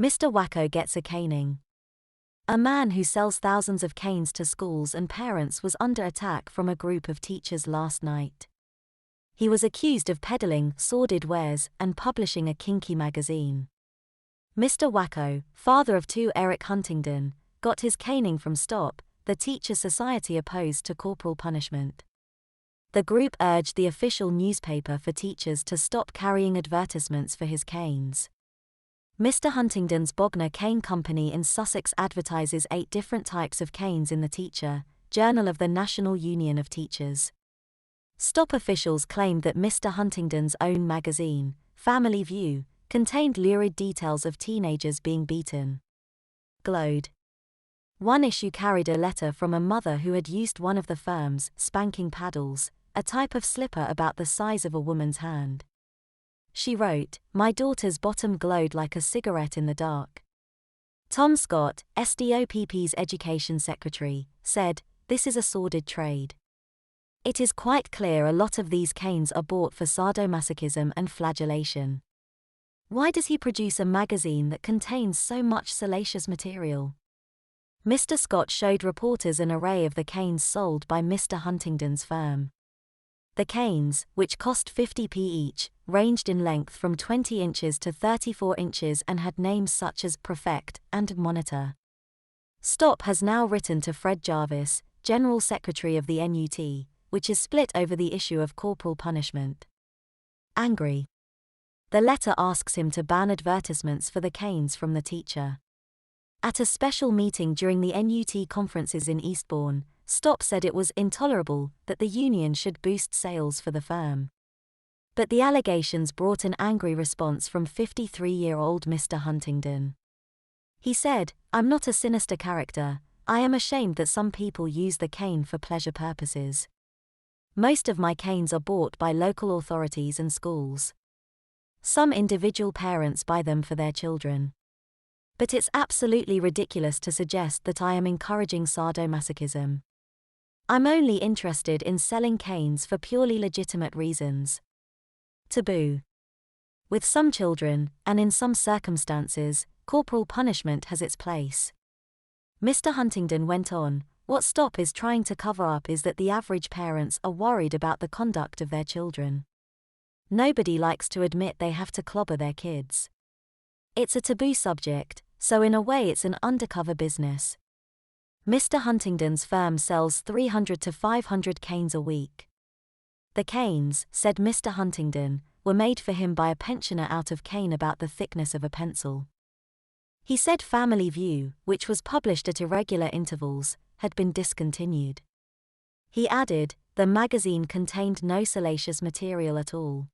Mr. Whacko gets a caning. A man who sells thousands of canes to schools and parents was under attack from a group of teachers last night. He was accused of peddling sordid wares and publishing a kinky magazine. Mr. Whacko, father of two Eric Huntingdon, got his caning from STOP, the Teacher Society opposed to corporal punishment. The group urged the official newspaper for teachers to stop carrying advertisements for his canes. Mr. Huntingdon's Bognor Cane Company in Sussex advertises 8 different types of canes in the Teacher, Journal of the National Union of Teachers. STOP officials claimed that Mr. Huntingdon's own magazine, Family View, contained lurid details of teenagers being beaten. Glowed. One issue carried a letter from a mother who had used one of the firm's spanking paddles, a type of slipper about the size of a woman's hand. She wrote, "My daughter's bottom glowed like a cigarette in the dark." Tom Scott, SDOPP's education secretary, said, "This is a sordid trade. It is quite clear a lot of these canes are bought for sadomasochism and flagellation. Why does he produce a magazine that contains so much salacious material?" Mr. Scott showed reporters an array of the canes sold by Mr. Huntingdon's firm. The canes, which cost 50p each, ranged in length from 20 inches to 34 inches and had names such as Prefect and Monitor. STOP has now written to Fred Jarvis, General Secretary of the NUT, which is split over the issue of corporal punishment. Angry. The letter asks him to ban advertisements for the canes from the Teacher. At a special meeting during the NUT conferences in Eastbourne, STOP said it was intolerable that the union should boost sales for the firm. But the allegations brought an angry response from 53-year-old Mr. Huntingdon. He said, "I'm not a sinister character. I am ashamed that some people use the cane for pleasure purposes. Most of my canes are bought by local authorities and schools. Some individual parents buy them for their children. But it's absolutely ridiculous to suggest that I am encouraging sadomasochism. I'm only interested in selling canes for purely legitimate reasons." Taboo. With some children, and in some circumstances, corporal punishment has its place. Mr. Huntingdon went on, "What STOP is trying to cover up is that the average parents are worried about the conduct of their children. Nobody likes to admit they have to clobber their kids. It's a taboo subject, so in a way it's an undercover business." Mr. Huntingdon's firm sells 300 to 500 canes a week. The canes, said Mr. Huntingdon, were made for him by a pensioner out of cane about the thickness of a pencil. He said Family View, which was published at irregular intervals, had been discontinued. He added, the magazine contained no salacious material at all.